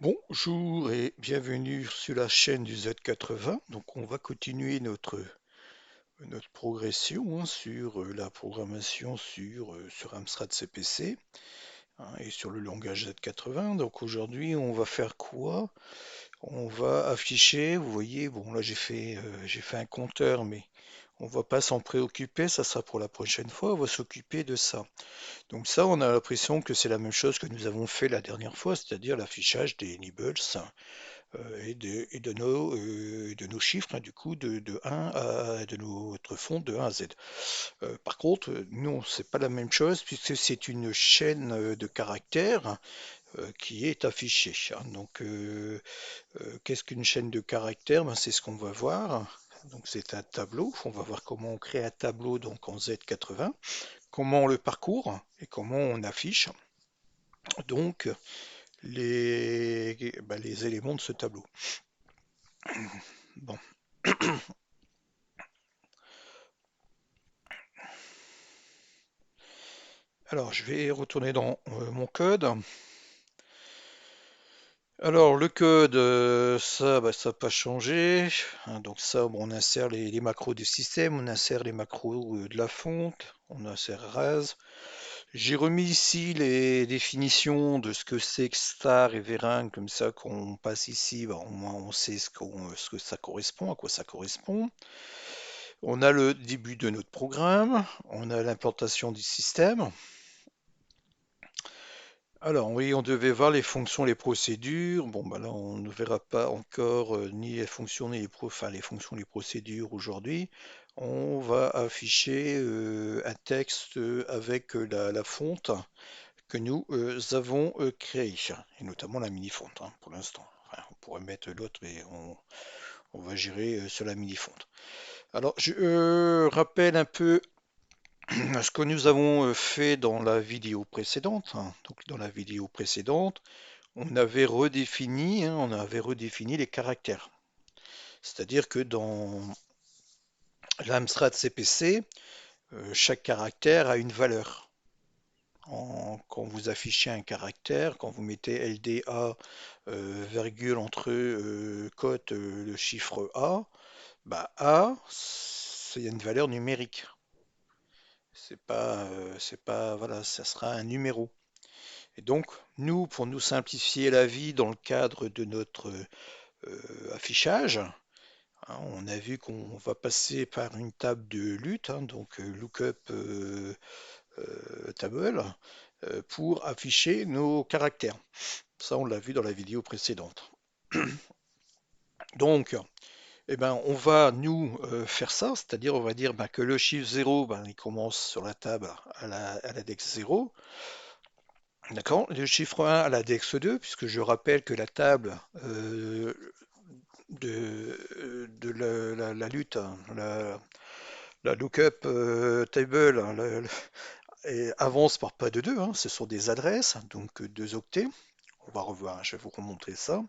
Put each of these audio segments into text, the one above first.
Bonjour et bienvenue sur la chaîne du Z80. Donc on va continuer notre progression sur la programmation sur Amstrad CPC, et sur le langage Z80. Donc aujourd'hui on va faire quoi? On va afficher, vous voyez, bon là j'ai fait un compteur, mais on va pas s'en préoccuper, ça sera pour la prochaine fois, on va s'occuper de ça. Donc ça, on a l'impression que c'est la même chose que nous avons fait la dernière fois, c'est-à-dire l'affichage des nibbles et de nos chiffres, hein, du coup, de notre fond de 1 à Z. Par contre, non, c'est pas la même chose puisque c'est une chaîne de caractères qui est affichée, hein. Donc, qu'est-ce qu'une chaîne de caractères? Ben, c'est ce qu'on va voir. Donc, c'est un tableau. On va voir comment on crée un tableau donc en Z80, comment on le parcourt et comment on affiche donc les éléments de ce tableau. Bon. Alors, je vais retourner dans mon code. Alors, le code, ça, bah, ça n'a pas changé, hein. Donc ça, bon, on insère les macros du système, on insère les macros de la fonte, on insère RAS. J'ai remis ici les définitions de ce que c'est que star et Vering, comme ça qu'on passe ici, bah, au moins on sait ce que ça correspond, à quoi ça correspond. On a le début de notre programme, on a l'implantation du système. Alors oui, on devait voir les fonctions, les procédures. Bon, bah là, on ne verra pas encore ni les fonctions, ni enfin, les fonctions, les procédures aujourd'hui. On va afficher un texte avec la fonte que nous avons créée, et notamment la mini-fonte, hein, pour l'instant. Enfin, on pourrait mettre l'autre, mais on va gérer sur la mini-fonte. Alors, je rappelle un peu ce que nous avons fait dans la vidéo précédente, hein. Donc, dans la vidéo précédente, on avait redéfini les caractères. C'est-à-dire que dans l'Amstrad CPC, chaque caractère a une valeur. Quand vous affichez un caractère, quand vous mettez LDA, virgule entre cote le chiffre A, bah A, c'est une valeur numérique. Voilà, ça sera un numéro. Et donc, nous, pour nous simplifier la vie dans le cadre de notre affichage, hein, on a vu qu'on va passer par une table de lutte, hein, donc lookup table, pour afficher nos caractères. Ça, on l'a vu dans la vidéo précédente. Donc, eh ben, on va nous faire ça, c'est-à-dire on va dire ben, que le chiffre 0, ben, il commence sur la table à l'index 0. D'accord? Le chiffre 1 à l'index 2, puisque je rappelle que la table de la lutte, hein, la lookup table, hein, et avance par pas de 2, hein, ce sont des adresses, donc 2 octets. On va revoir, hein, je vais vous remontrer ça.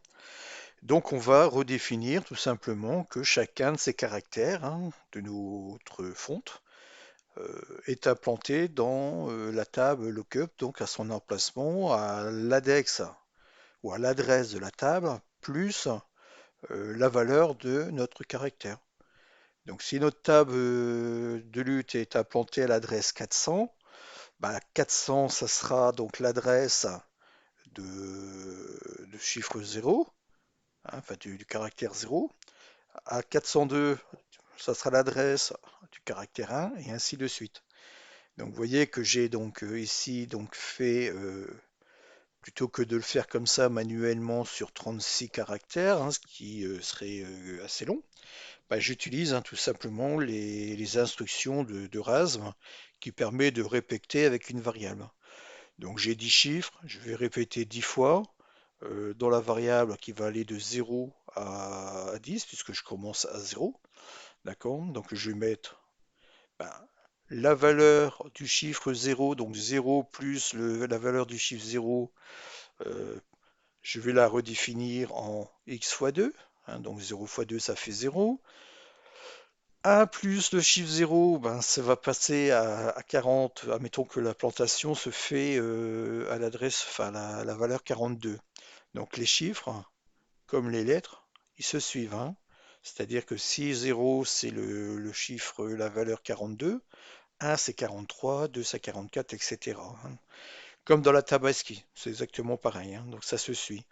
Donc on va redéfinir tout simplement que chacun de ces caractères, hein, de notre fonte est implanté dans la table lookup, donc à son emplacement, à l'index ou à l'adresse de la table, plus la valeur de notre caractère. Donc si notre table de lutte est implantée à l'adresse 400, bah 400, ça sera donc l'adresse de chiffre 0, hein, enfin du caractère 0. À 402, ça sera l'adresse du caractère 1, et ainsi de suite. Donc vous voyez que j'ai donc ici donc fait, plutôt que de le faire comme ça manuellement sur 36 caractères, hein, ce qui serait assez long, bah, j'utilise, hein, tout simplement les instructions de RASM qui permet de répéter avec une variable. Donc j'ai 10 chiffres, je vais répéter 10 fois dans la variable qui va aller de 0 à 10 puisque je commence à 0. D'accord? Donc je vais mettre ben, la valeur du chiffre 0, donc 0 plus la valeur du chiffre 0, euh, je vais la redéfinir en x fois 2, hein, donc 0 fois 2 ça fait 0. 1 plus le chiffre 0, ben, ça va passer à 40. Admettons que la plantation se fait à l'adresse, enfin la valeur 42. Donc les chiffres, comme les lettres, ils se suivent, hein. C'est-à-dire que si 0 c'est le chiffre, la valeur 42, 1 c'est 43, 2 c'est 44, etc., hein. Comme dans la Tabaski, c'est exactement pareil, hein. Donc ça se suit.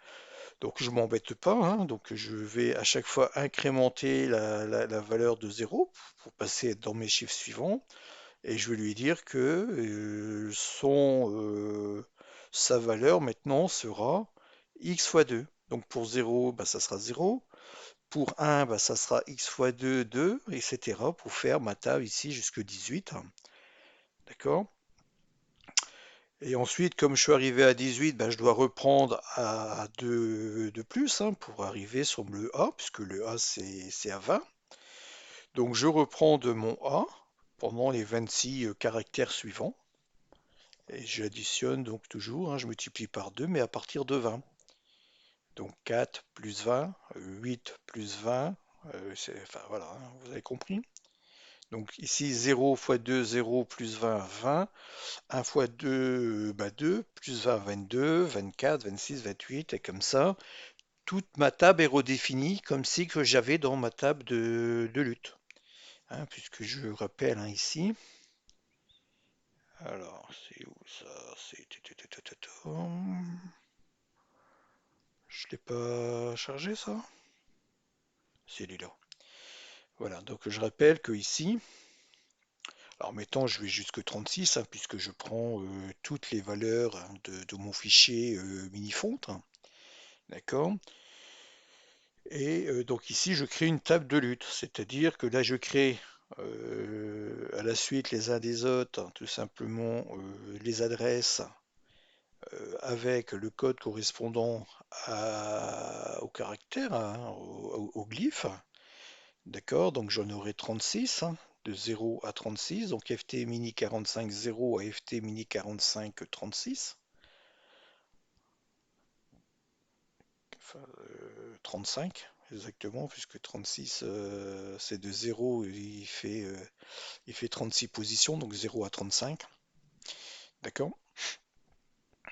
Donc je m'embête pas, hein. Donc je vais à chaque fois incrémenter la valeur de 0 pour passer dans mes chiffres suivants. Et je vais lui dire que sa valeur maintenant sera x fois 2. Donc pour 0, bah, ça sera 0. Pour 1, bah, ça sera x fois 2, 2, etc. pour faire ma table ici jusque 18. D'accord? Et ensuite, comme je suis arrivé à 18, bah, je dois reprendre à 2 de plus, hein, pour arriver sur le A, puisque le A c'est à 20. Donc je reprends de mon A pendant les 26 caractères suivants. Et j'additionne donc toujours, hein, je multiplie par 2, mais à partir de 20. Donc 4 plus 20, 8 plus 20, enfin voilà, hein, vous avez compris. Donc ici 0 fois 2, 0 plus 20, 20. 1 fois 2, bah 2, plus 20, 22, 24, 26, 28, et comme ça, toute ma table est redéfinie comme si que j'avais dans ma table de lutte. Hein, puisque je rappelle, hein, ici, alors c'est où ça? C'est... Je l'ai pas chargé ça? C'est lui là. Voilà, donc je rappelle que ici, alors mettons je vais jusque 36, hein, puisque je prends toutes les valeurs, hein, de mon fichier mini-fonte, hein, d'accord? Et donc ici je crée une table de lutte, c'est-à-dire que là je crée à la suite les uns des autres, hein, tout simplement les adresses avec le code correspondant au caractère, hein, au glyphe. D'accord, donc j'en aurai 36, hein, de 0 à 36, donc FT mini 45 0 à FT mini 45 36, enfin 35 exactement, puisque 36 c'est de 0, il fait 36 positions, donc 0 à 35, d'accord?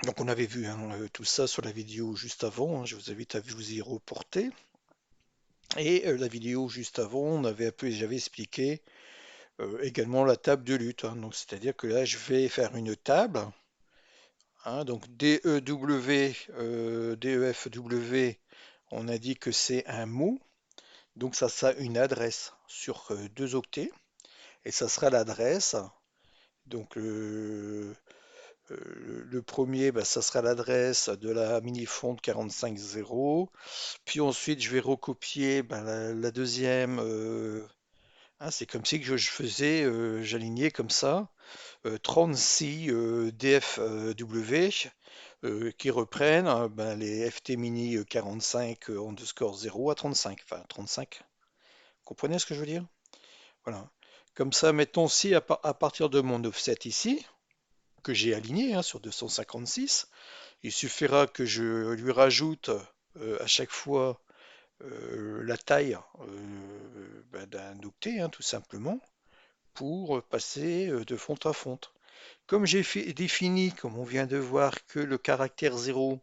Donc on avait vu, hein, tout ça sur la vidéo juste avant, hein, je vous invite à vous y reporter. Et la vidéo juste avant, j'avais expliqué également la table de lutte, hein. Donc c'est-à-dire que là je vais faire une table. Hein, donc DEW, DEFW, on a dit que c'est un mot, donc ça sera une adresse sur 2 octets, et ça sera l'adresse. Donc le premier, bah, ça sera l'adresse de la mini-fonte 45.0. Puis ensuite, je vais recopier, bah, la deuxième. Hein, c'est comme si que je faisais, j'alignais comme ça 36 DFW qui reprennent ben, les FT mini 45 underscore 0 à 35. Enfin, 35. Vous comprenez ce que je veux dire? Voilà. Comme ça, mettons si à partir de mon offset ici, que j'ai aligné, hein, sur 256, il suffira que je lui rajoute à chaque fois la taille ben, d'un octet, hein, tout simplement, pour passer de fonte à fonte. Comme j'ai défini, comme on vient de voir, que le caractère 0,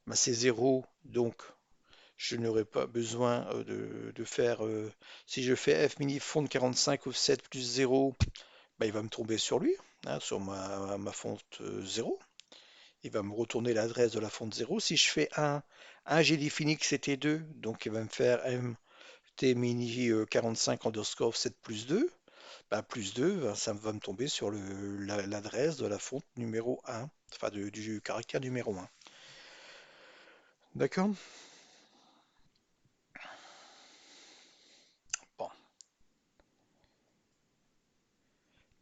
ben c'est 0, donc je n'aurai pas besoin de faire, si je fais f mini font 45 offset plus 0, ben il va me tomber sur lui, hein, sur ma fonte 0. Il va me retourner l'adresse de la fonte 0. Si je fais 1 j'ai défini que c'était 2, donc il va me faire mt mini 45 underscore offset plus 2. Bah, plus 2, ben, ça va me tomber sur l'adresse de la fonte numéro 1, enfin du caractère numéro 1. D'accord? Bon.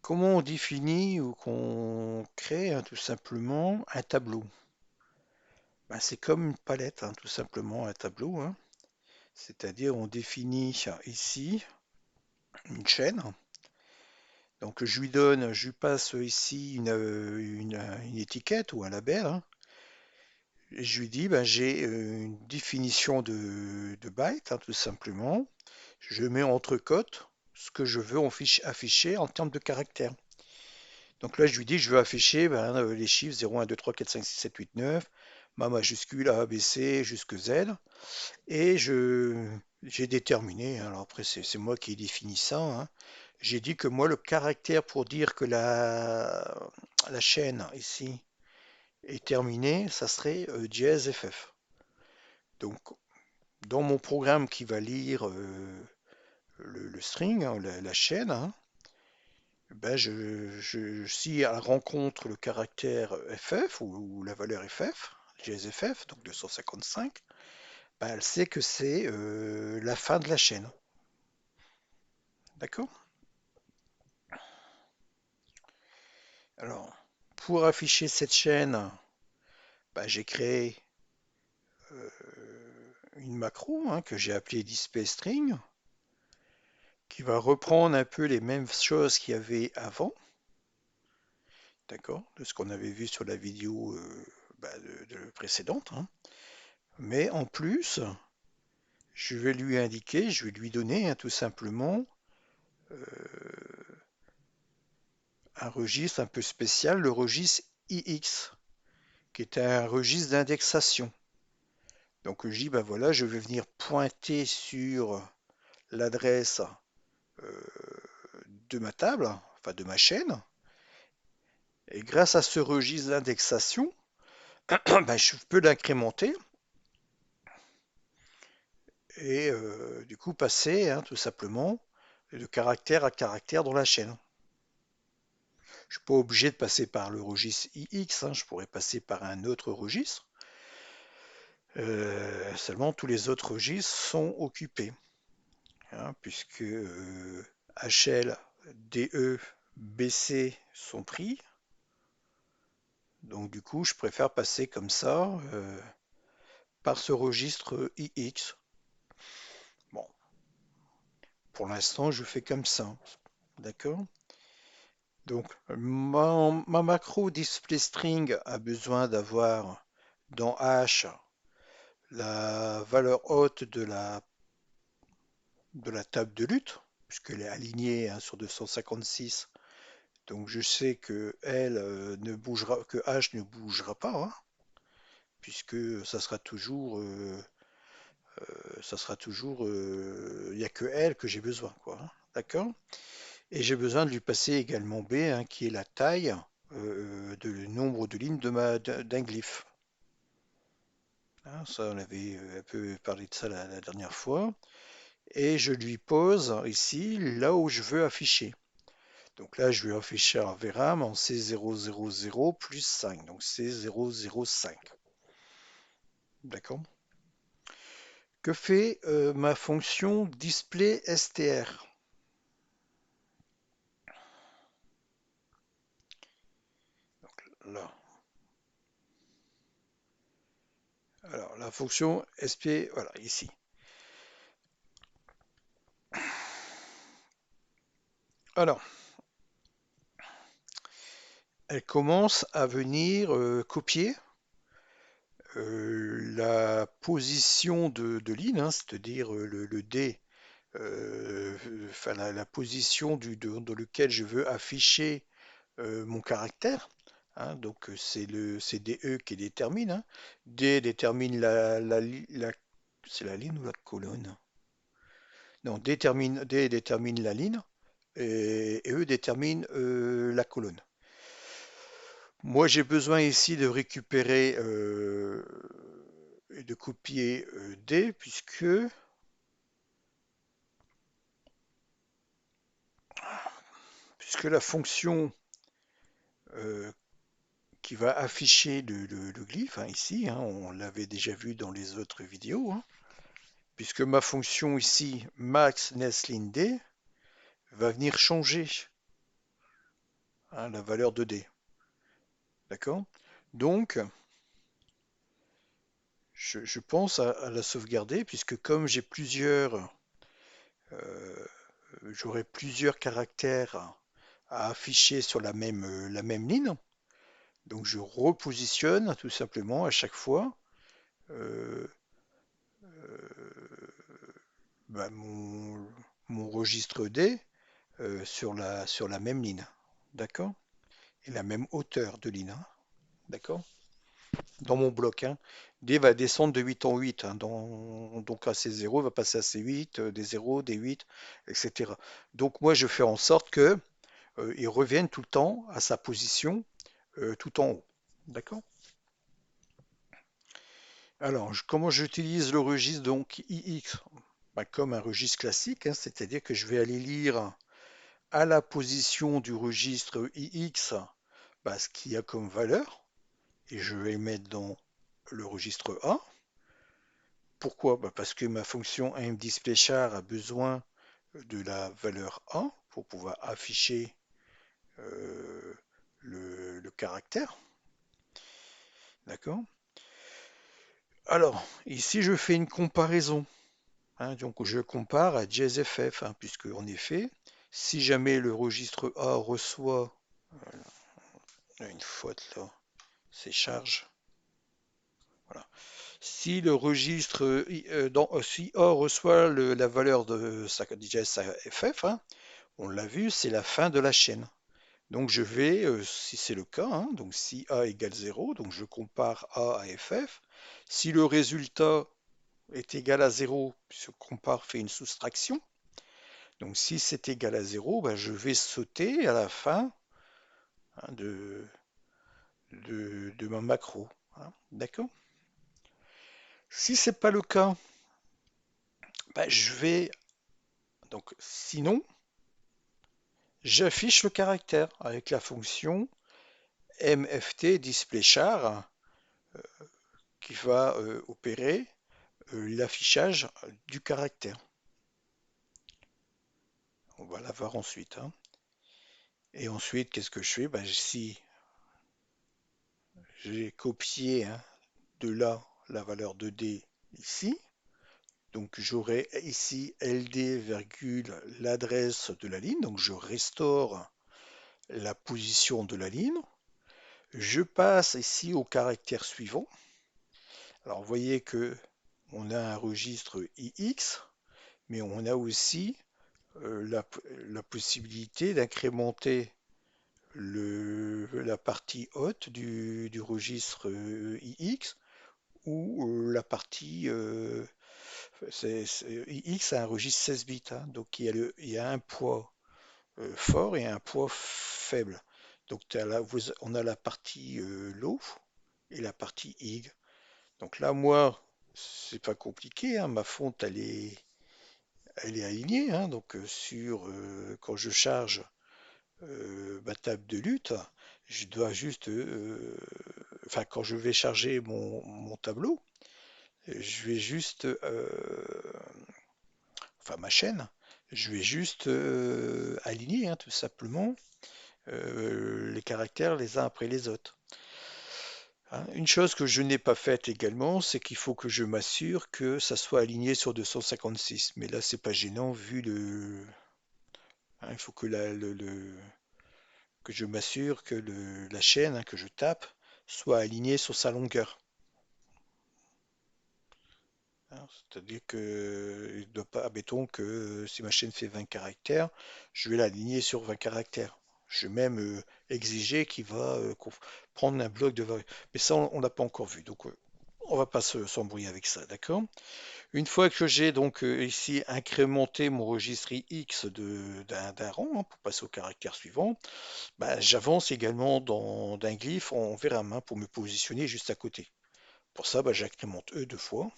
Comment on définit ou qu'on crée, hein, tout simplement un tableau? Ben, c'est comme une palette, hein, tout simplement un tableau, hein. C'est-à-dire on définit ici une chaîne. Donc je lui passe ici une étiquette ou un label, hein. Et je lui dis, ben, j'ai une définition de byte, hein, tout simplement. Je mets entre cotes ce que je veux afficher en termes de caractères. Donc là, je lui dis, je veux afficher ben, les chiffres 0, 1, 2, 3, 4, 5, 6, 7, 8, 9. ma majuscule A, B, C jusque Z, et j'ai déterminé, hein, alors après c'est moi qui ai défini ça, hein. J'ai dit que moi le caractère pour dire que la chaîne ici est terminée, ça serait dièse FF. Donc dans mon programme qui va lire le string, hein, la chaîne, hein, ben si elle rencontre le caractère FF ou la valeur FF, GSFF, donc 255, ben elle sait que c'est la fin de la chaîne. D'accord? Alors, pour afficher cette chaîne, ben j'ai créé une macro, hein, que j'ai appelée displayString, qui va reprendre un peu les mêmes choses qu'il y avait avant, d'accord, de ce qu'on avait vu sur la vidéo précédente, hein. Mais en plus, je vais lui indiquer, je vais lui donner, hein, tout simplement euh, un registre un peu spécial, le registre IX, qui est un registre d'indexation. Donc je dis, ben voilà, je vais venir pointer sur l'adresse euh, de ma table, enfin de ma chaîne, et grâce à ce registre d'indexation, ben, je peux l'incrémenter et du coup passer, hein, tout simplement de caractère à caractère dans la chaîne. Je ne suis pas obligé de passer par le registre IX, hein, je pourrais passer par un autre registre. Seulement tous les autres registres sont occupés, hein, puisque HL, DE, BC sont pris. Donc du coup, je préfère passer comme ça par ce registre IX. Bon, pour l'instant, je fais comme ça. D'accord? Donc, ma macro displayString a besoin d'avoir dans H la valeur haute de la table de lutte, puisqu'elle est alignée, hein, sur 256. Donc je sais que elle ne bougera, que H ne bougera pas, hein, puisque il n'y a que elle que j'ai besoin, quoi, hein. D'accord? Et j'ai besoin de lui passer également B, hein, qui est la taille de le nombre de lignes d'un glyphe. Hein, ça, on avait un peu parlé de ça la dernière fois. Et je lui pose ici là où je veux afficher. Donc là, je vais afficher un VRAM en C000 plus 5, donc C005. D'accord? Que fait ma fonction displayStr? Là. Alors, la fonction SP, voilà, ici. Alors, elle commence à venir copier la position de l'in, hein, c'est-à-dire le D, enfin la position dans lequel je veux afficher mon caractère, hein. Donc c'est DE qui détermine, hein. D détermine c'est la ligne ou la colonne? Non, D détermine la ligne et E détermine la colonne. Moi, j'ai besoin ici de récupérer et de copier D puisque la fonction euh, qui va afficher le glyphe, hein, ici, hein, on l'avait déjà vu dans les autres vidéos, hein, puisque ma fonction ici, max neslin D, va venir changer, hein, la valeur de D. D'accord? Donc, je pense à la sauvegarder, puisque comme euh, j'aurai plusieurs caractères à afficher sur la même ligne, donc je repositionne tout simplement à chaque fois euh, euh, mon registre D sur la même ligne. D'accord? Et la même hauteur de ligne, hein. D'accord? dans mon bloc, hein. D va descendre de 8 en 8, hein. Donc à C0 va passer à C8, des 0, des 8, etc. Donc moi je fais en sorte que il revienne tout le temps à sa position tout en haut. D'accord? Alors, comment j'utilise le registre donc IX? Bah, comme un registre classique, hein, c'est-à-dire que je vais aller lire à la position du registre IX bah, ce qu'il y a comme valeur et je vais le mettre dans le registre A. Pourquoi? Bah, parce que ma fonction aimDisplayChar a besoin de la valeur A pour pouvoir afficher euh, le caractère. D'accord? Alors, ici je fais une comparaison, hein, donc je compare à JazzFF, hein, puisque en effet, si jamais le registre A reçoit une faute là, c'est charge. Voilà. Si le registre si A reçoit la valeur de sa JazzFF, hein, on l'a vu, c'est la fin de la chaîne. Donc je vais, si c'est le cas, hein, donc si A égale 0, donc je compare A à FF. Si le résultat est égal à 0, je compare, fait une soustraction. Donc si c'est égal à 0, ben, je vais sauter à la fin, hein, de ma macro, hein. D'accord? Si c'est pas le cas, ben, je vais donc sinon j'affiche le caractère avec la fonction mft displaychar qui va opérer l'affichage du caractère. On va la voir ensuite, hein. Et ensuite, qu'est-ce que je fais? Ben, si j'ai copié, hein, de là la valeur de D ici, donc j'aurai ici LD, virgule, l'adresse de la ligne, donc je restaure la position de la ligne. Je passe ici au caractère suivant. Alors vous voyez que on a un registre IX, mais on a aussi la possibilité d'incrémenter la partie haute du registre IX ou la partie IX a un registre 16 bits, hein, donc il y a un poids fort et un poids faible. Donc on a la partie low et la partie IG. Donc là, moi, c'est pas compliqué, hein, ma fonte elle est alignée, hein, donc quand je charge ma table de lutte, je dois juste, enfin quand je vais charger mon tableau, je vais juste, enfin ma chaîne, je vais juste aligner, hein, tout simplement les caractères les uns après les autres, hein. Une chose que je n'ai pas faite également, c'est qu'il faut que je m'assure que ça soit aligné sur 256. Mais là, c'est pas gênant vu hein, il faut que que je m'assure que la chaîne, hein, que je tape soit alignée sur sa longueur, hein. C'est-à-dire que il doit pas, admettons que si ma chaîne fait 20 caractères, je vais l'aligner sur 20 caractères. Je vais même exiger qu'il va prendre un bloc de 20. Mais ça, on l'a pas encore vu. Donc, on va pas s'embrouiller avec ça, d'accord? Une fois que j'ai donc ici incrémenté mon registre X d'un rang, hein, pour passer au caractère suivant, bah, j'avance également d'un glyphe en verre à main pour me positionner juste à côté. Pour ça, bah, j'incrémente E deux fois.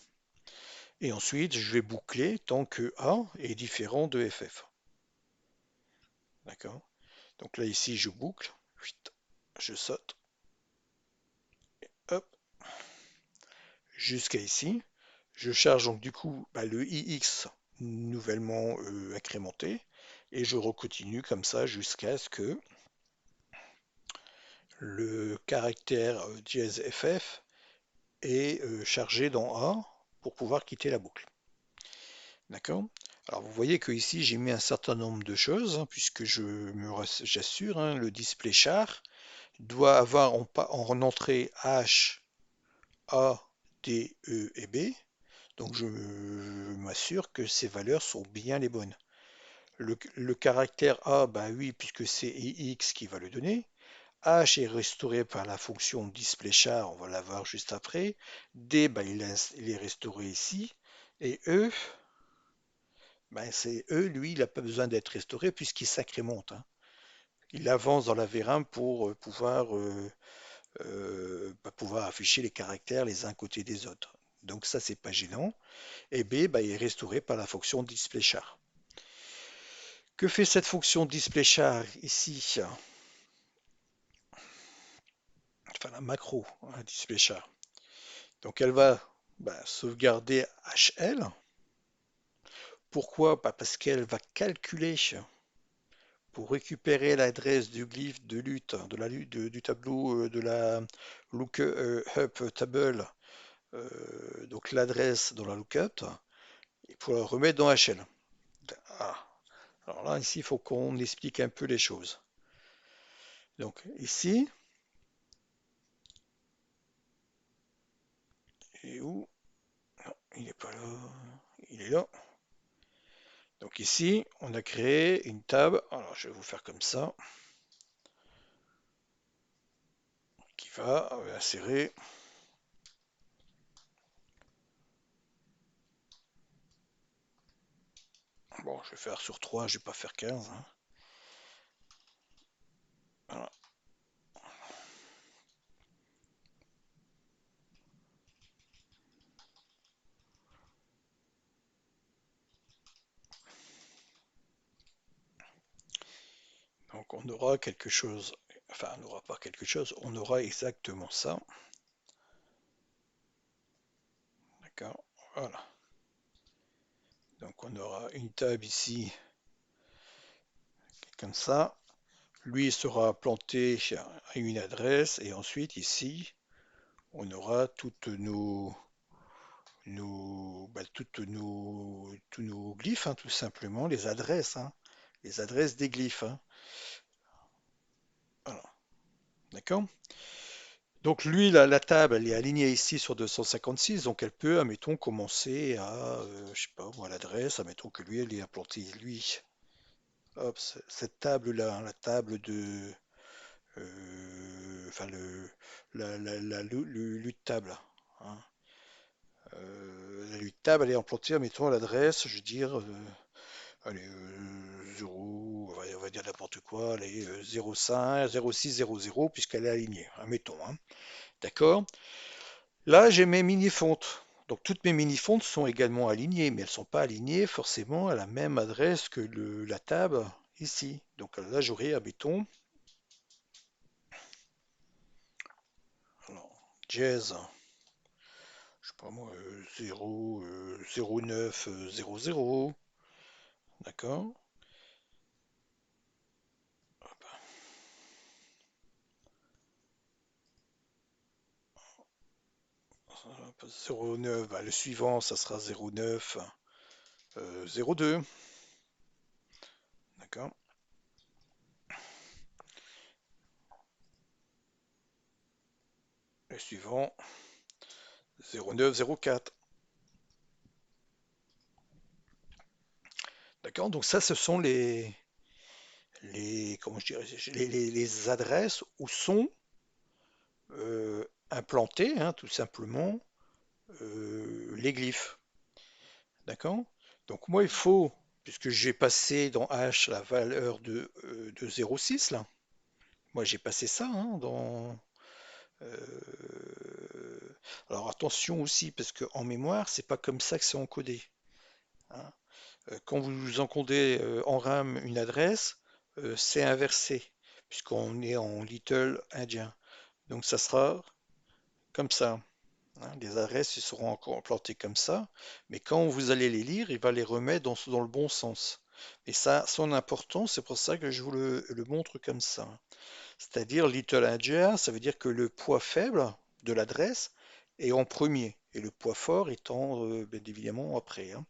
Et ensuite, je vais boucler tant que A est différent de FF. D'accord? Donc là, ici, je boucle. Je saute. Hop, jusqu'à ici. Je charge donc du coup bah, le IX nouvellement incrémenté. Et je recontinue comme ça jusqu'à ce que le caractère dièse FF est chargé dans A pour pouvoir quitter la boucle. D'accord? Alors vous voyez que ici j'ai mis un certain nombre de choses, hein, puisque j'assure, hein, le display char doit avoir en entrée H, A, D, E et B. Donc je m'assure que ces valeurs sont bien les bonnes. Le caractère A, bah oui, puisque c'est X qui va le donner. H est restauré par la fonction displayChar, on va la voir juste après. D, ben, il est restauré ici. Et E, ben, c'est E, lui, il n'a pas besoin d'être restauré puisqu'il s'incrémente, hein. Il avance dans la VRAM pour pouvoir afficher les caractères les uns à côté des autres. Donc ça, c'est pas gênant. Et B, ben, il est restauré par la fonction displayChar. Que fait cette fonction displayChar ici? Enfin, la macro, hein, displayChar. Donc elle va sauvegarder HL. Pourquoi? Parce qu'elle va calculer pour récupérer l'adresse du glyphe de lutte, du tableau de la lookup table, donc l'adresse dans la lookup, et pour la remettre dans HL. Ah. Alors là, ici, il faut qu'on explique un peu les choses. Donc ici, il est où? Non, il n'est pas là. Il est là. Donc ici, on a créé une table. Alors je vais vous faire comme ça, qui va insérer. Bon, je vais faire sur 3, je vais pas faire 15, hein. Voilà. Donc on aura quelque chose, enfin on n'aura pas quelque chose, on aura exactement ça. D'accord, voilà. Donc on aura une table ici, comme ça. Lui sera planté à une adresse et ensuite ici, on aura tous nos glyphes, hein, tout simplement, les adresses, hein, les adresses des glyphes, hein. Voilà, d'accord? Donc lui, la table, elle est alignée ici sur 256, donc elle peut, admettons, commencer à, je sais pas, moi, l'adresse, admettons que lui, elle est implantée, lui, hop, cette table-là, hein, la table de, enfin, le table, hein. La lutte table, elle est implantée, admettons, à l'adresse, je veux dire, allez, 0, on va dire n'importe quoi, allez, 05, 06, 00, puisqu'elle est alignée, admettons, hein. D'accord? Là, j'ai mes mini-fontes. Donc toutes mes mini-fontes sont également alignées, mais elles ne sont pas alignées forcément à la même adresse que la table ici. Donc là, j'aurai, admettons, alors, jazz, je sais pas moi, 0, 09, 00, d'accord? 09, bah, le suivant, ça sera 09, 02, d'accord? Le suivant, 09, 04. D'accord? Donc ça, ce sont comment je dirais, les adresses où sont implantés, hein, tout simplement, les glyphes. D'accord? Donc moi, il faut, puisque j'ai passé dans H la valeur de 0,6, là, moi j'ai passé ça, hein, alors attention aussi, parce qu'en mémoire, c'est pas comme ça que c'est encodé, hein. Quand vous encodez en RAM une adresse, c'est inversé, puisqu'on est en little indien. Donc ça sera comme ça, hein. Les adresses ils seront encore implantées comme ça, mais quand vous allez les lire, il va les remettre dans le bon sens. Et ça a son importance, c'est pour ça que je vous le montre comme ça. C'est-à-dire little integer, ça veut dire que le poids faible de l'adresse est en premier, et le poids fort étant bien évidemment après, hein.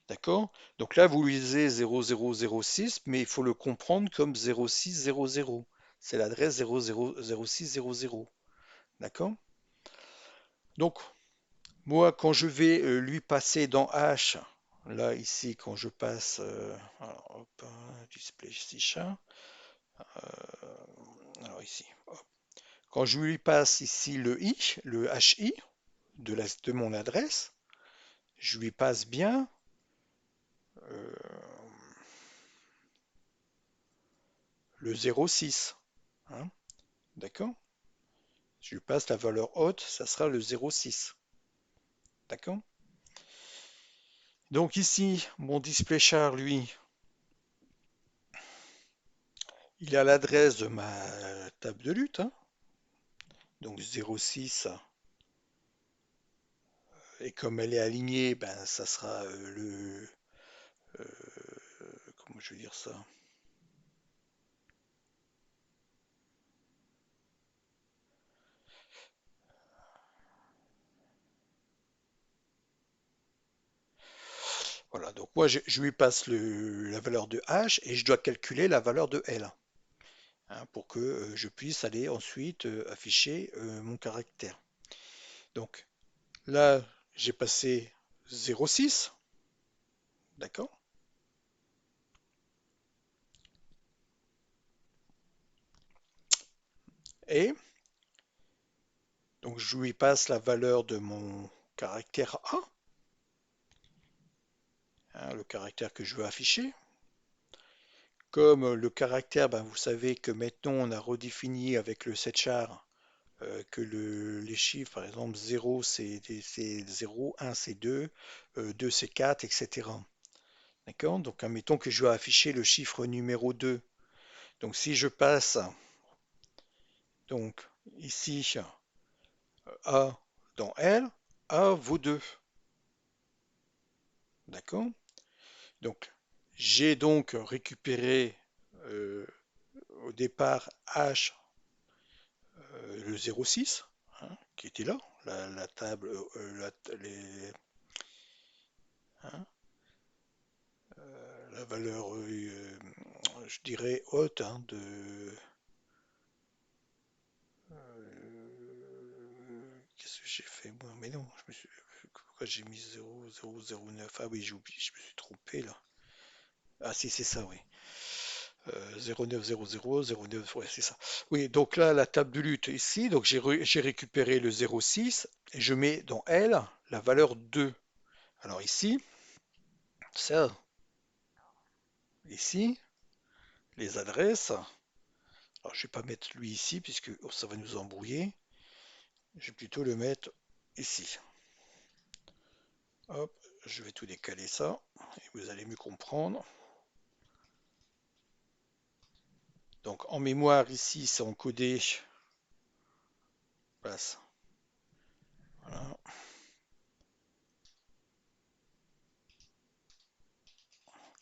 D'accord? Donc là, vous lisez 0006, mais il faut le comprendre comme 0600. C'est l'adresse 000600. D'accord? Donc, moi, quand je vais lui passer dans H, là, ici, quand je passe, alors, hop, display C#, Alors ici, quand je lui passe ici le HI de mon adresse, je lui passe bien euh, le 0,6. Hein, d'accord? Je lui passe la valeur haute, ça sera le 0,6. D'accord? Donc ici, mon display char, lui, il a l'adresse de ma table de lutte. Hein, donc 0,6. Et comme elle est alignée, ben ça sera euh, comment je vais dire ça? Voilà, donc moi je lui passe la valeur de H et je dois calculer la valeur de L, hein, pour que je puisse aller ensuite afficher mon caractère. Donc là, j'ai passé 0,6, d'accord? Et donc je lui passe la valeur de mon caractère A, hein, le caractère que je veux afficher. Comme le caractère, ben, vous savez que maintenant on a redéfini avec le setchar que les chiffres, par exemple 0 c'est 0, 1 c'est 2, 2 c'est 4, etc. D'accord? Donc admettons que je veux afficher le chiffre numéro 2. Donc si je passe donc ici A dans L, A vaut 2. D'accord? Donc j'ai donc récupéré euh, au départ H le 0,6, hein, qui était là, la table, hein, la valeur, je dirais, haute, hein, qu'est-ce que j'ai fait moi? Mais non, pourquoi j'ai mis 0,009? Ah oui, j'ai oublié, je me suis trompé là. Ah si, c'est ça, oui. 0900, 09, ouais, c'est ça. Oui, donc là, la table de lutte ici, donc j'ai récupéré le 0,6 et je mets dans L la valeur 2. Alors ici, ça, ici, les adresses. Alors je vais pas mettre lui ici puisque ça va nous embrouiller. Je vais plutôt le mettre ici. Hop, je vais tout décaler ça et vous allez mieux comprendre. Donc en mémoire ici, c'est encodé. Passe. Voilà,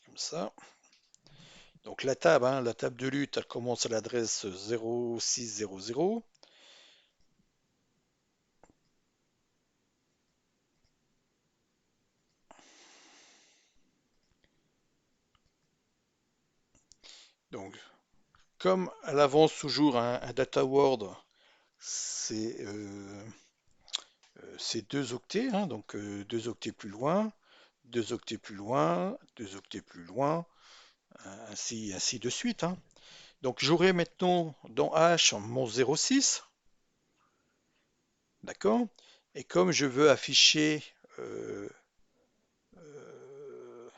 comme ça. Donc la table, hein, la table de lutte, elle commence à l'adresse 0600. Donc comme elle avance toujours un data word, c'est deux octets, hein, donc deux octets plus loin, deux octets plus loin, deux octets plus loin, ainsi de suite. Hein. Donc j'aurai maintenant dans H mon 0,6, d'accord? Et comme je veux afficher euh, euh,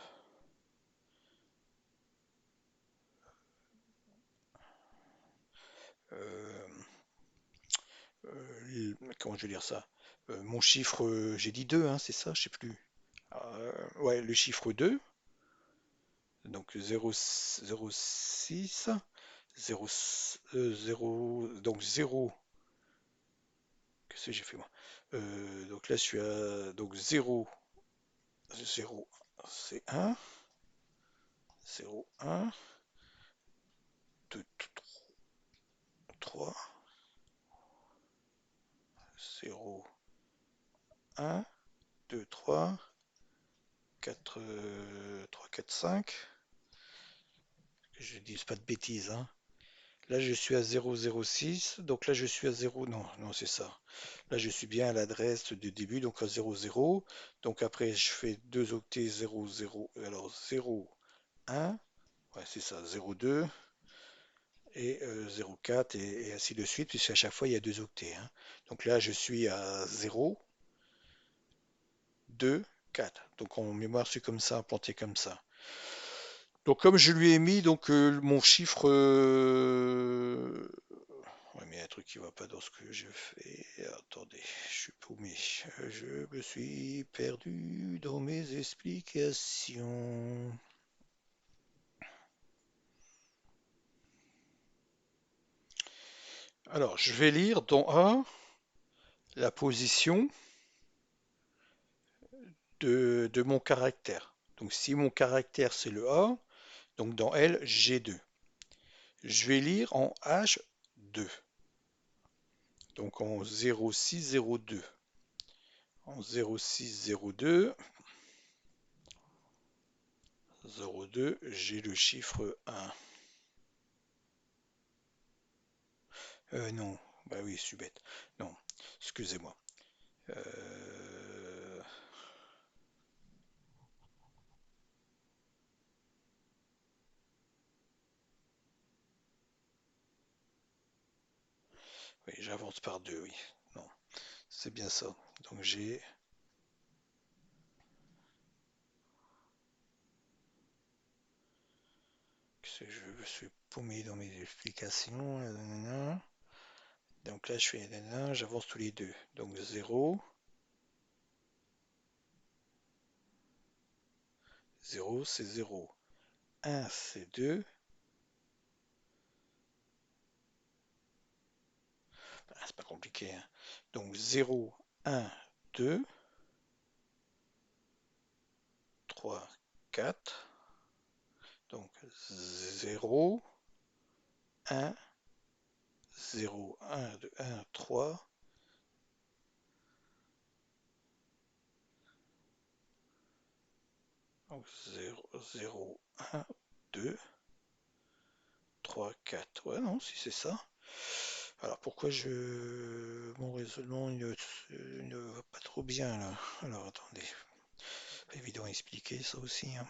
euh, comment je vais dire ça? Mon chiffre, j'ai dit 2, hein, c'est ça, je sais plus. Ouais, le chiffre 2, donc 0,06, 0, 0, donc 0, qu'est-ce que j'ai fait moi? Donc là, je suis à donc 0, 0, c'est 1, 0, 1, 2, 3, 0, 1, 2, 3, 4, 3, 4, 5. Que je ne dise pas de bêtises, hein. Là, je suis à 0,06. Donc là, je suis à 0. Non, non, c'est ça. Là, je suis bien à l'adresse du début, donc à 0,0. Donc après, je fais deux octets 0,0. Alors 0, 1. Ouais, c'est ça. 0,2. et 0,4 et ainsi de suite, puisqu'à chaque fois il y a deux octets, hein. Donc là, je suis à 0, 2, 4. Donc en mémoire, c'est comme ça, implanté comme ça. Donc comme je lui ai mis donc mon chiffre, ouais, mais il y a un truc qui va pas dans ce que je fais. Attendez, je suis paumé. Je me suis perdu dans mes explications. Alors, je vais lire dans A la position de mon caractère. Donc si mon caractère c'est le A, donc dans L, j'ai 2. Je vais lire en H2. Donc en 0602. En 0602, 02, j'ai le chiffre 1. Non, bah oui, je suis bête. Non, excusez-moi. Euh, Oui, j'avance par 2, oui. Non, c'est bien ça. Donc j'ai... Je me suis paumé dans mes explications. Nanana. Donc là, je fais nanana, j'avance tous les deux. Donc 0, 0 c'est 0. 1 c'est 2. Ah, c'est pas compliqué, hein. Donc 0, 1, 2, 3, 4. Donc 0, 1, 0, 1, 2, 1, 3. Donc 0, 0, 1, 2, 3, 4. Ouais, non, si c'est ça. Alors pourquoi mon raisonnement ne va pas trop bien là? Alors attendez, pas évident à expliquer ça aussi, hein.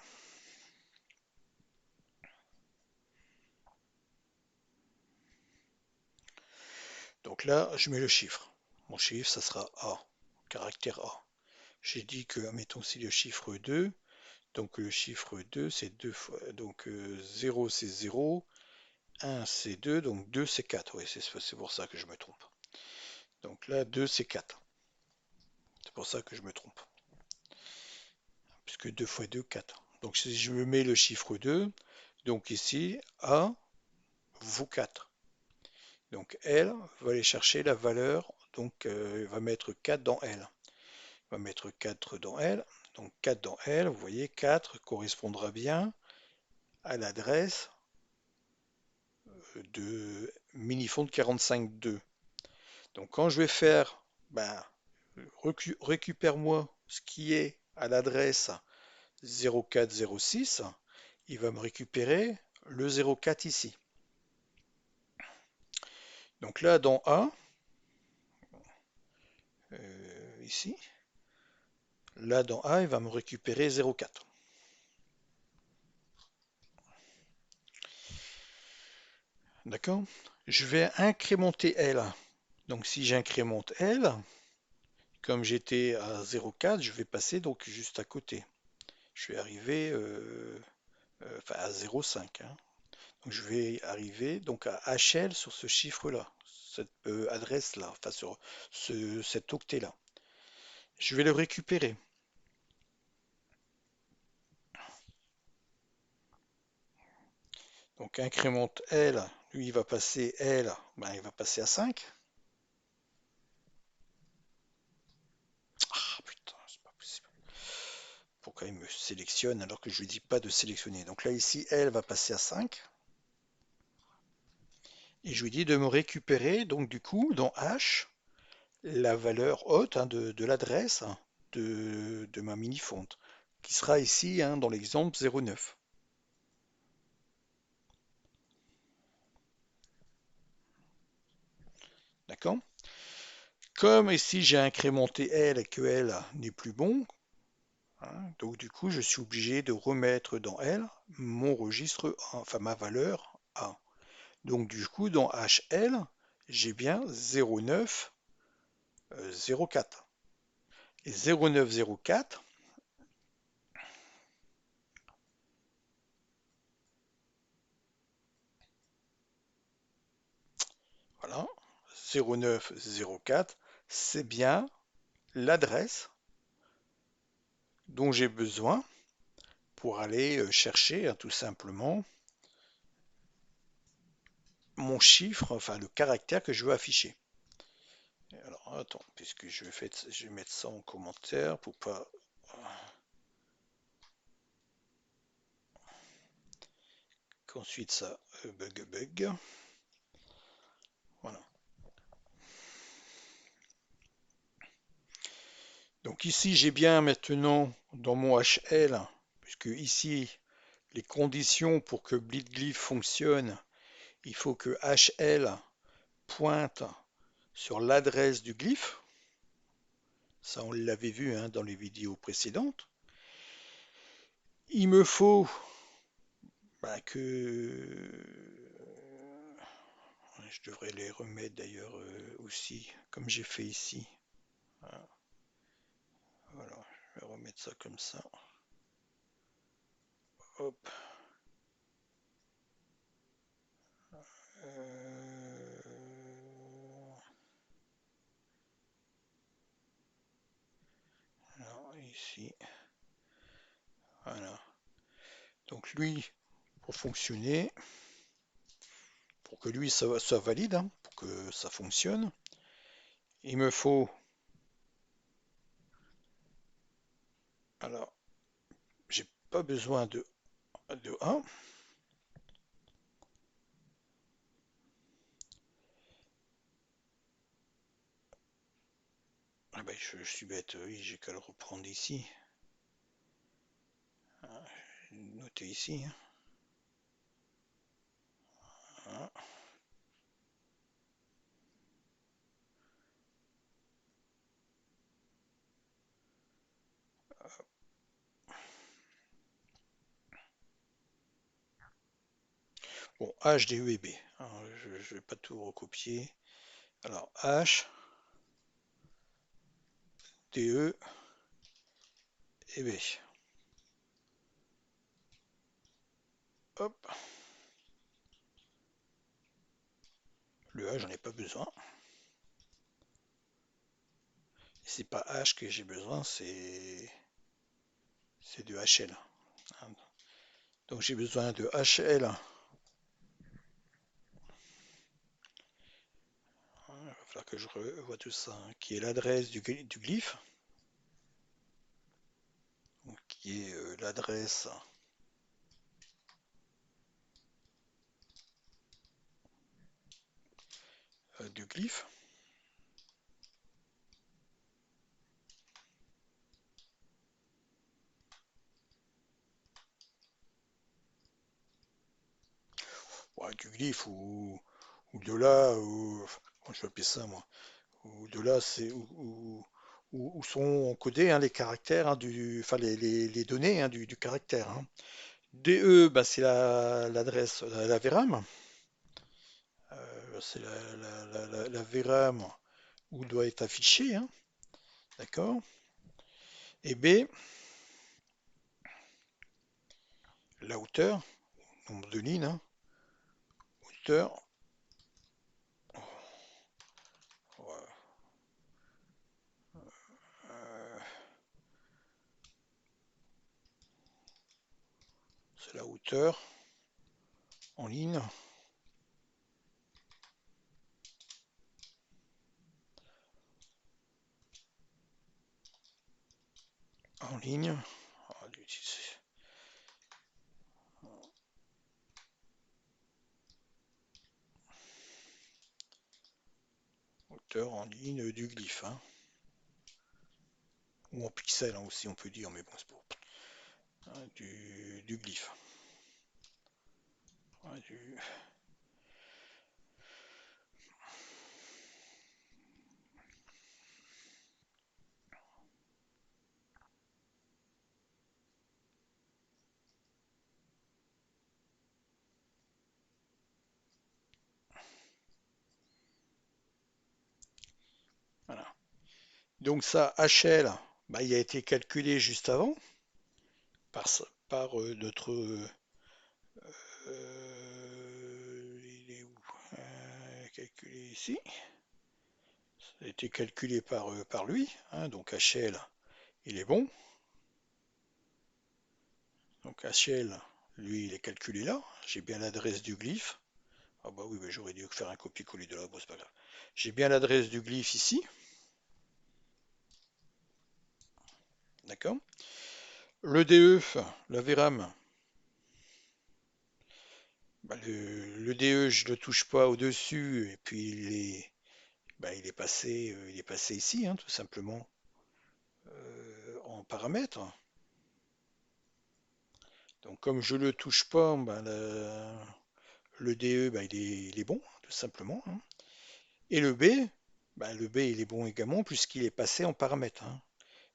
Donc là, je mets le chiffre. Mon chiffre, ça sera A, caractère A. J'ai dit que, mettons, si le chiffre 2, donc le chiffre 2, c'est 2 fois, donc 0 c'est 0, 1 c'est 2, donc 2 c'est 4. Oui, c'est pour ça que je me trompe. Donc là, 2 c'est 4. C'est pour ça que je me trompe. Puisque 2 fois 2, 4. Donc si je me mets le chiffre 2, donc ici, A vaut 4. Donc L va aller chercher la valeur, donc il va mettre 4 dans L. On va mettre 4 dans L. Donc 4 dans L, vous voyez, 4 correspondra bien à l'adresse de Minifonds 45.2. Donc quand je vais faire, ben, récupère-moi ce qui est à l'adresse 0406, il va me récupérer le 04 ici. Donc là, dans A, ici, là dans A, il va me récupérer 04. D'accord? Je vais incrémenter L. Donc si j'incrémente L, comme j'étais à 0,4, je vais passer donc juste à côté. Je vais arriver enfin à 0,5, hein. Donc je vais arriver donc à HL sur ce chiffre-là, cette adresse-là, enfin sur cet octet-là. Je vais le récupérer. Donc incrémente L, lui il va passer L, ben, il va passer à 5. Ah putain, c'est pas possible. Pourquoi il me sélectionne alors que je lui dis pas de sélectionner? Donc là ici, L va passer à 5. Et je lui dis de me récupérer, donc du coup, dans H, la valeur haute, hein, de l'adresse de ma mini-fonte, qui sera ici, hein, dans l'exemple 09. D'accord? Comme ici j'ai incrémenté L et que L n'est plus bon, hein, donc du coup je suis obligé de remettre dans L mon registre A, enfin ma valeur A. Donc du coup, dans HL, j'ai bien 0904. Et 0904, voilà, 0904, c'est bien l'adresse dont j'ai besoin pour aller chercher tout simplement mon chiffre, enfin le caractère que je veux afficher. Alors attends, puisque je vais mettre ça en commentaire pour pas qu'ensuite ça bug. Voilà. Donc ici j'ai bien maintenant dans mon HL, puisque ici les conditions pour que Blitglyph fonctionne, il faut que HL pointe sur l'adresse du glyphe. Ça, on l'avait vu hein, dans les vidéos précédentes. Il me faut que... Je devrais les remettre d'ailleurs aussi, comme j'ai fait ici. Voilà, je vais remettre ça comme ça. Hop. Euh, Alors, ici. Voilà. Donc lui, pour fonctionner, pour que lui soit valide, hein, pour que ça fonctionne, il me faut... Alors, j'ai pas besoin de 1. Ah ben, je suis bête, oui, j'ai qu'à le reprendre ici. Ah, noter ici. Hein. Bon, H, D, E et B. Alors, je ne vais pas tout recopier. Alors, H, D, E et B. Hop. Le A, j'en ai pas besoin. C'est pas H que j'ai besoin, c'est de HL. Donc j'ai besoin de HL. Il va falloir que je revoie tout ça, hein, qui est l'adresse du glyphe, donc, qui est l'adresse du glyphe. Ouais, du glyphe ou de là, ou, comment je vais appeler ça moi, ou de là, c'est où sont encodés hein, les caractères, hein, enfin les données hein, du caractère. Hein. DE, bah, c'est l'adresse, la VRAM. C'est la VRAM où doit être affiché, hein, d'accord? Et B, la hauteur, nombre de lignes, hein, hauteur, ouais, euh, c'est la hauteur en ligne, en ligne, ah, hauteur en ligne du glyphe, hein, ou en pixels hein, aussi on peut dire, mais bon c'est pour hein, du glyphe. Ouais, Donc ça, HL, bah, il a été calculé juste avant par, notre... il est où? Calculé ici. Ça a été calculé par lui, hein, donc HL, il est bon. Donc HL, lui, il est calculé là. J'ai bien l'adresse du glyphe. Ah bah oui, bah j'aurais dû faire un copier-coller de là, bon, c'est pas grave. J'ai bien l'adresse du glyphe ici, d'accord? Le DE, la VRAM, bah, le DE, je le touche pas au-dessus, et puis il est passé ici, hein, tout simplement, en paramètres. Donc comme je le touche pas, bah, le DE, bah, il est bon, tout simplement, hein. Et le B, bah, le B, il est bon également, puisqu'il est passé en paramètres, hein.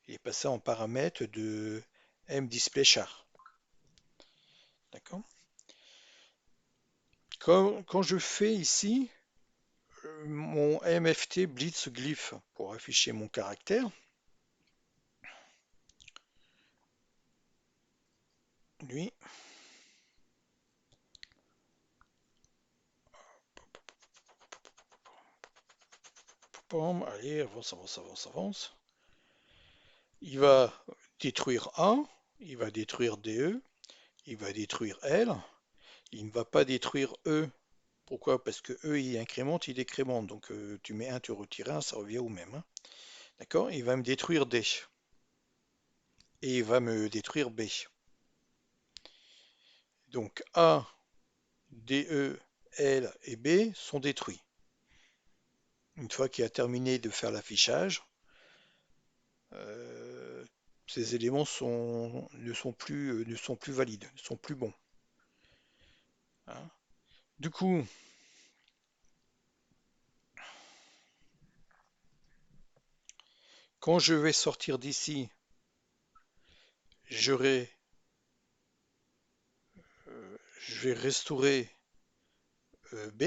Il est passé en paramètre de MDisplayChar. D'accord? Quand je fais ici mon MFT Blitz Glyph pour afficher mon caractère, lui, pom, allez, avance, avance, avance, avance. Il va détruire A, il va détruire DE, il va détruire L, il ne va pas détruire E. Pourquoi? Parce que E, il incrémente, il décrémente. Donc tu mets un, tu retires un, ça revient au même, hein. D'accord? Il va me détruire D. Et il va me détruire B. Donc A, DE, L et B sont détruits. Une fois qu'il a terminé de faire l'affichage, euh, ces éléments ne sont plus valides, ne sont plus bons, hein. Du coup, quand je vais sortir d'ici, j'aurai, je vais restaurer B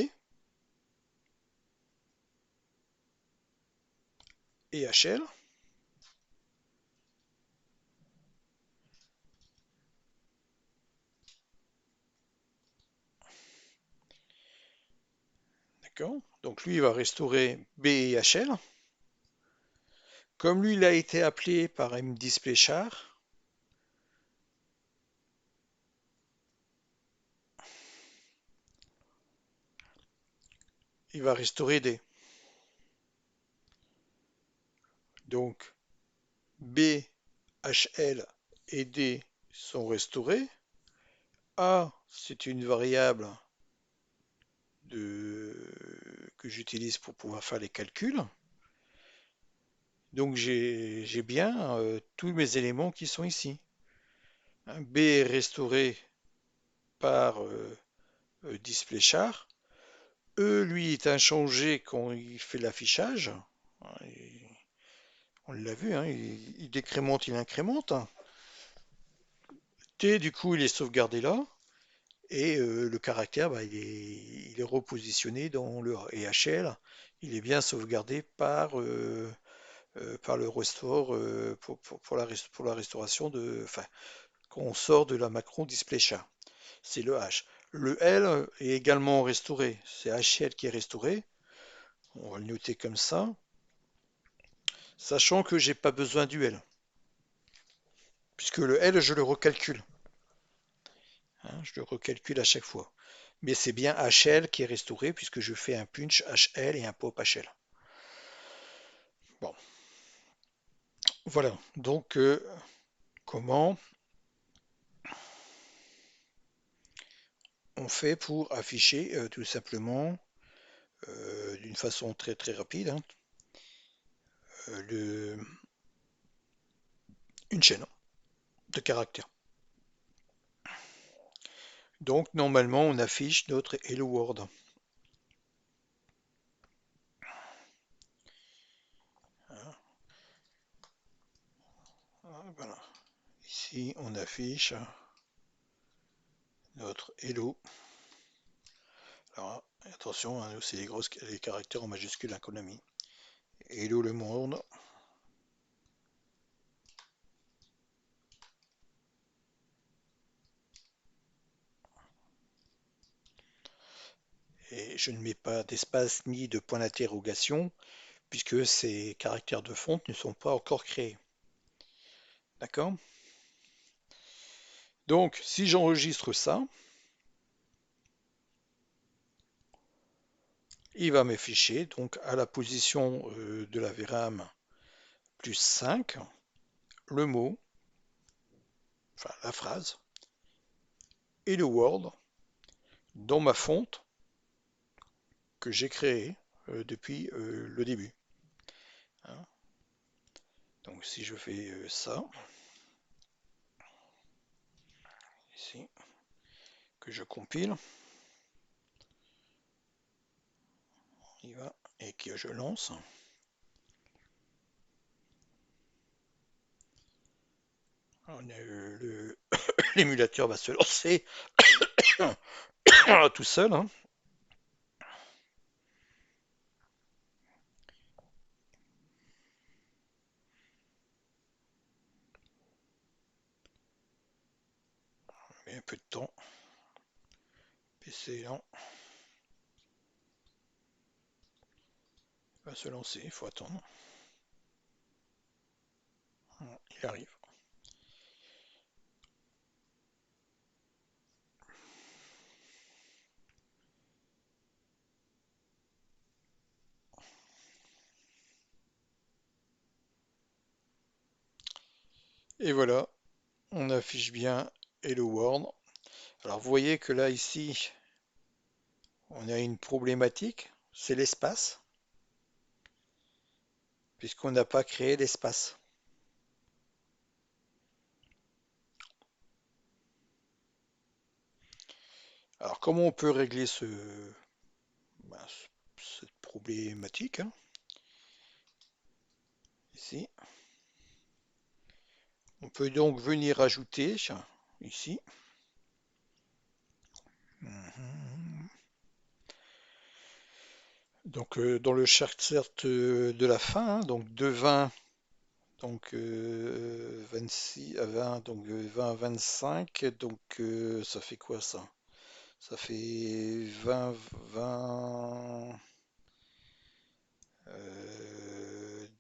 et HL. D'accord? Donc lui, il va restaurer B et HL. Comme lui, il a été appelé par MDisplayChar, il va restaurer D. Donc B, HL et D sont restaurés. A, c'est une variable que j'utilise pour pouvoir faire les calculs. Donc j'ai bien tous mes éléments qui sont ici, hein. B est restauré par DisplayChar. E, lui, est inchangé quand il fait l'affichage. On l'a vu, hein, il décrémente, il incrémente. T, du coup, il est sauvegardé là. Et le caractère, bah, il est repositionné dans le A. Et HL, il est bien sauvegardé par le restore pour la restauration de, enfin, quand on sort de la macron DisplayChar. C'est le H. Le L est également restauré. C'est HL qui est restauré. On va le noter comme ça, sachant que j'ai pas besoin du L, puisque le L, je le recalcule, hein, je le recalcule à chaque fois. Mais c'est bien HL qui est restauré, puisque je fais un punch HL et un pop HL. Bon, voilà. Donc, comment on fait pour afficher tout simplement, d'une façon très très rapide, hein, le, une chaîne de caractères. Donc normalement on affiche notre Hello World. Voilà. Ici on affiche notre Hello. Alors attention, hein, c'est les caractères en majuscule qu'on a mis. Hello le monde. je ne mets pas d'espace ni de point d'interrogation puisque ces caractères de fonte ne sont pas encore créés. D'accord? Donc, si j'enregistre ça, il va m'afficher donc à la position de la VRAM plus 5, le mot, enfin la phrase, et le Word dans ma fonte que j'ai créée depuis le début. Hein. Donc si je fais ça, ici, que je compile, il va, et que je lance, l'émulateur va se lancer tout seul. Hein. Et un peu de temps. PC lent. Il va se lancer, il faut attendre. Il arrive. Et voilà, on affiche bien Hello World. Alors vous voyez que là ici, on a une problématique, c'est l'espace, puisqu'on n'a pas créé l'espace. Alors comment on peut régler ben, cette problématique hein, ici? On peut donc venir ajouter ici. Donc dans le chart de la fin, hein, donc de 20, donc 26 à 20, donc 20 à 25, donc ça fait quoi ça? Ça fait 20, 20,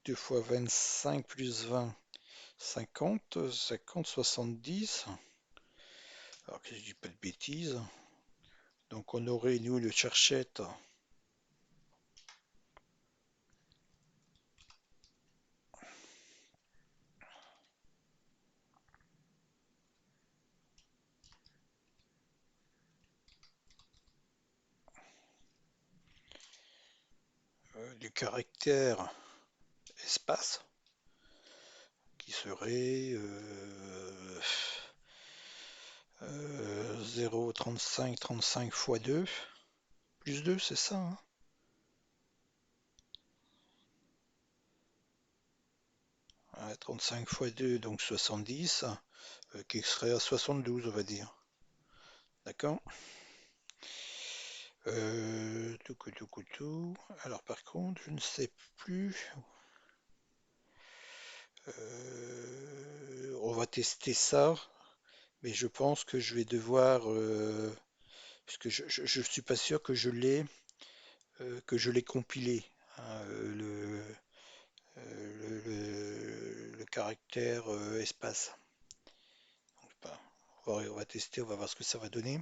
2 fois 25 plus 20, 50, 50, 70. Alors que je dis pas de bêtises. Donc on aurait, nous, le cherchette du caractère espace qui serait 0,35, 35 fois 2, plus 2, c'est ça, hein. 35 fois 2, donc 70, qui serait à 72, on va dire. D'accord? Tout. Alors par contre, je ne sais plus. On va tester ça, mais je pense que je vais devoir, puisque je suis pas sûr que je l'ai compilé, hein, le caractère espace. Donc, bah, on va tester, on va voir ce que ça va donner.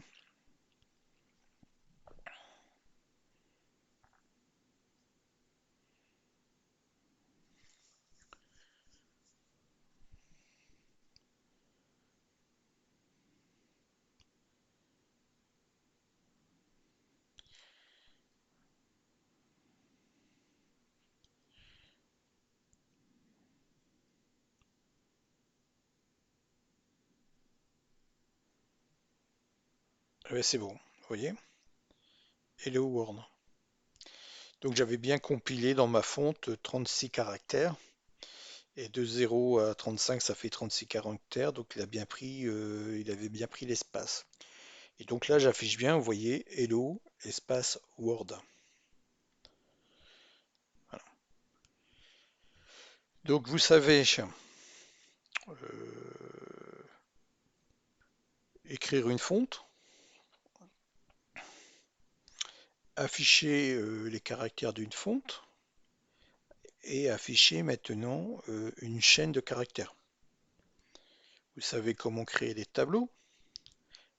Ouais, c'est bon, vous voyez? Hello World. Donc j'avais bien compilé dans ma fonte 36 caractères. Et de 0 à 35, ça fait 36 caractères. Donc il avait bien pris l'espace. Et donc là, j'affiche bien, vous voyez, Hello, espace Word. Voilà. Donc vous savez écrire une fonte afficher les caractères d'une fonte et afficher maintenant une chaîne de caractères. Vous savez comment créer des tableaux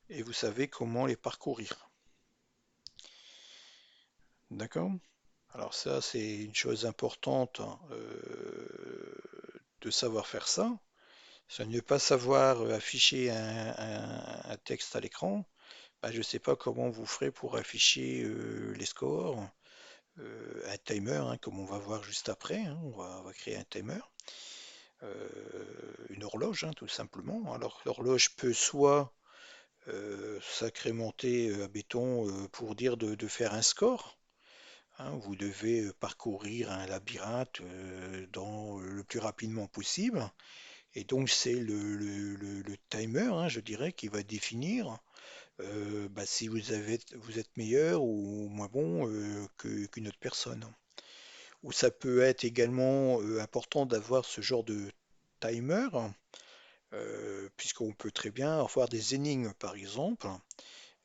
et vous savez comment les parcourir. D'accord? Alors ça, c'est une chose importante de savoir faire ça. Ça ne pas savoir afficher un texte à l'écran, bah, je ne sais pas comment vous ferez pour afficher les scores, un timer, hein, comme on va voir juste après, hein, on va créer un timer, une horloge, hein, tout simplement. Alors l'horloge peut soit sacrémenter, admettons, pour dire de faire un score, hein. Vous devez parcourir un labyrinthe le plus rapidement possible. Et donc c'est le timer, hein, je dirais, qui va définir bah, si vous êtes meilleur ou moins bon qu'une autre personne. Ou ça peut être également important d'avoir ce genre de timer, puisqu'on peut très bien avoir des énigmes, par exemple,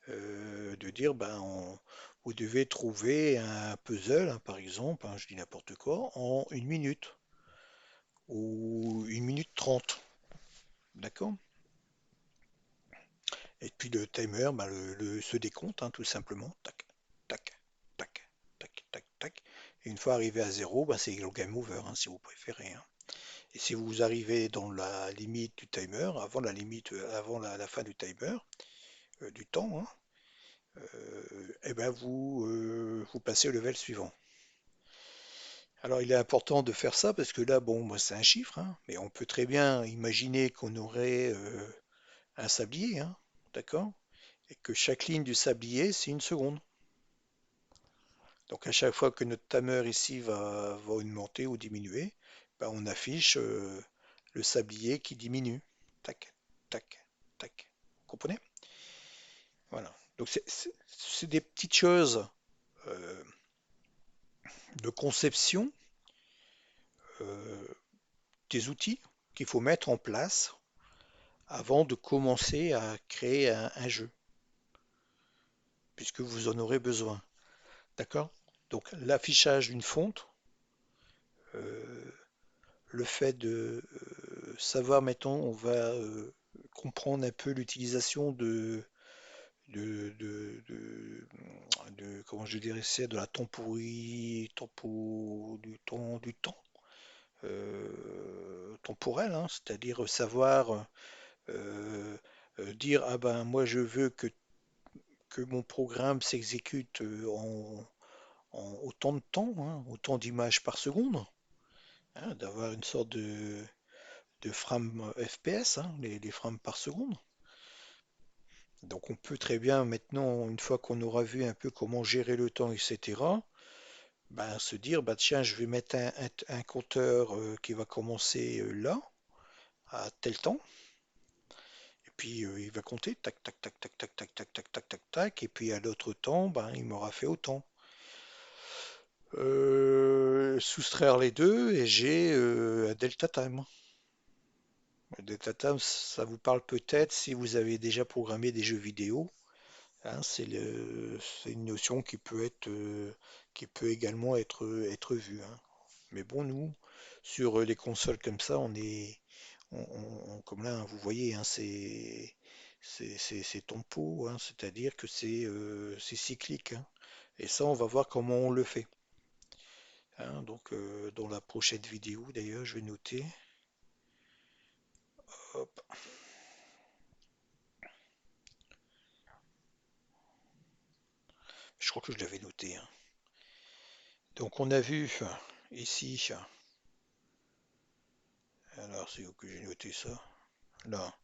de dire, ben, vous devez trouver un puzzle, hein, par exemple, hein, je dis n'importe quoi, en 1 minute ou 1 minute 30. D'accord? Et puis le timer, ben, se décompte, hein, tout simplement. Tac, tac, tac, tac, tac, tac. Et une fois arrivé à zéro, ben, c'est le game over, hein, si vous préférez, hein. Et si vous arrivez dans la limite du timer, avant la limite, avant la fin du timer, du temps, hein, eh ben vous passez au level suivant. Alors il est important de faire ça parce que là, bon, moi c'est un chiffre, hein, mais on peut très bien imaginer qu'on aurait un sablier, hein, d'accord? Et que chaque ligne du sablier, c'est 1 seconde. Donc à chaque fois que notre timer ici va augmenter ou diminuer, ben, on affiche le sablier qui diminue. Tac, tac, tac. Vous comprenez? Voilà. Donc c'est des petites choses euh, de conception, euh, des outils qu'il faut mettre en place avant de commencer à créer un jeu, puisque vous en aurez besoin. D'accord? Donc l'affichage d'une fonte, euh, le fait de savoir, mettons, on va comprendre un peu l'utilisation de, de, de- comment je dirais, c'est de la du temps temporel, hein, c'est-à-dire savoir dire ah ben moi je veux que mon programme s'exécute en autant de temps, hein, autant d'images par seconde, hein, d'avoir une sorte de frames FPS, hein, les frames par seconde. Donc on peut très bien maintenant, une fois qu'on aura vu un peu comment gérer le temps, etc., ben, se dire, bah, tiens, je vais mettre un compteur qui va commencer là, à tel temps, et puis il va compter, tac, tac, tac, tac, tac, tac, tac, tac, tac, tac, tac, et puis à l'autre temps, ben, il m'aura fait autant. Soustraire les deux, et j'ai un delta time. Le delta time, ça vous parle peut-être si vous avez déjà programmé des jeux vidéo. Hein, c'est une notion qui peut également être vue, hein. Mais bon, nous, sur les consoles comme ça, comme là, hein, vous voyez, hein, c'est tempo, hein, c'est-à-dire que c'est cyclique, hein. Et ça, on va voir comment on le fait, hein. Donc, dans la prochaine vidéo, d'ailleurs, je vais noter. Hop, je crois que je l'avais noté, hein. Donc, on a vu ici, alors c'est où que j'ai noté ça? Là.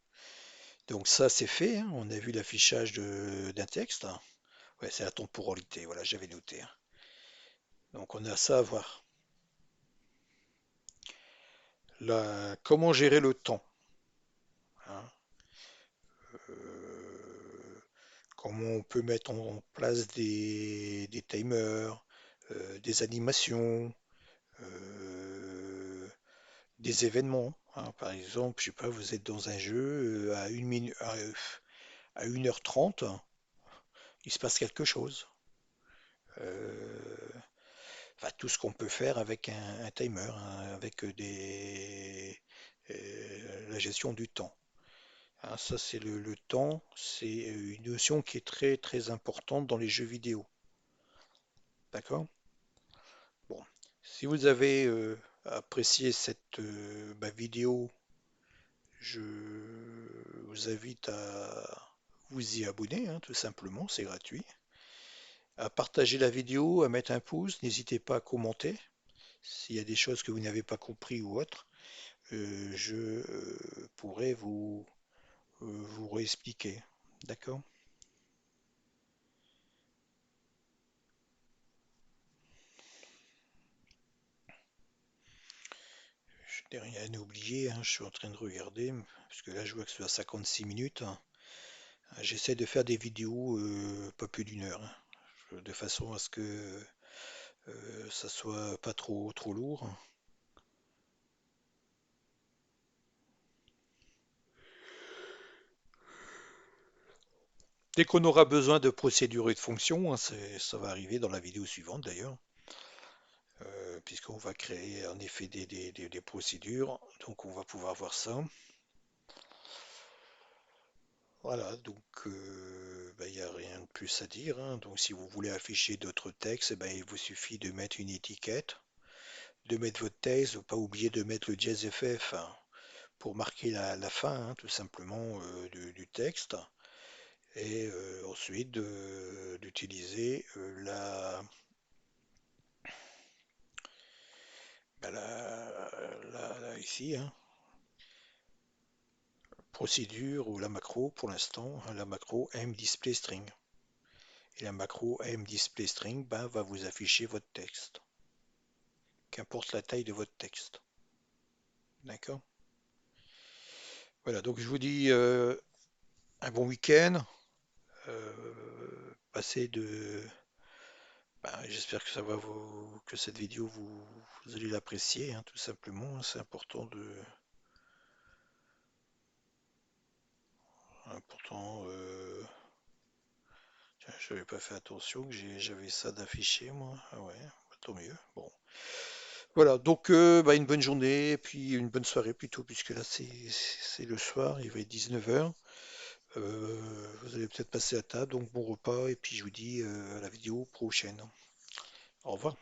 Donc ça c'est fait, hein. On a vu l'affichage d'un texte, hein. Ouais, c'est la temporalité, voilà, j'avais noté, hein. Donc on a ça à voir. Là, comment gérer le temps, hein. Euh, Comment on peut mettre en place des timers, des animations, euh, des événements, hein. Par exemple, je sais pas, vous êtes dans un jeu à 1 minute, à 1h30, il se passe quelque chose. euh, enfin, tout ce qu'on peut faire avec un timer, hein, avec la gestion du temps. Hein, ça, c'est le temps, c'est une notion qui est très très importante dans les jeux vidéo. D'accord? Bon, si vous avez apprécié cette vidéo, je vous invite à vous y abonner, hein, tout simplement, c'est gratuit. À partager la vidéo, à mettre un pouce, n'hésitez pas à commenter s'il y a des choses que vous n'avez pas compris ou autre. Je pourrais vous réexpliquer. D'accord? Je n'ai rien oublié, hein, je suis en train de regarder, parce que là je vois que c'est à 56 minutes, hein. J'essaie de faire des vidéos pas plus d'une heure, hein, de façon à ce que ça soit pas trop lourd. Dès qu'on aura besoin de procédures et de fonctions, hein, ça va arriver dans la vidéo suivante d'ailleurs, puisqu'on va créer en effet des procédures, donc on va pouvoir voir ça. Voilà, donc il n'y a rien de plus à dire, hein. Donc si vous voulez afficher d'autres textes, il vous suffit de mettre une étiquette, de mettre votre texte, pas oublier de mettre le dièse FF, hein, pour marquer la fin, hein, tout simplement, du texte, et ensuite d'utiliser ici, hein, procédure ou la macro pour l'instant, hein, la macro mDisplayString. Et la macro mDisplayString va vous afficher votre texte, qu'importe la taille de votre texte. D'accord? Voilà, donc je vous dis un bon week-end. Passez de. J'espère que que cette vidéo vous allez l'apprécier, hein, tout simplement. C'est important. Tiens, je n'avais pas fait attention que j'avais ça d'affiché, moi. Ah ouais, bah, tant mieux. Bon. Voilà, donc une bonne journée, et puis une bonne soirée plutôt, puisque là c'est le soir, il va être 19 h. Vous allez peut-être passer à table, donc bon repas, et puis je vous dis à la vidéo prochaine. Au revoir.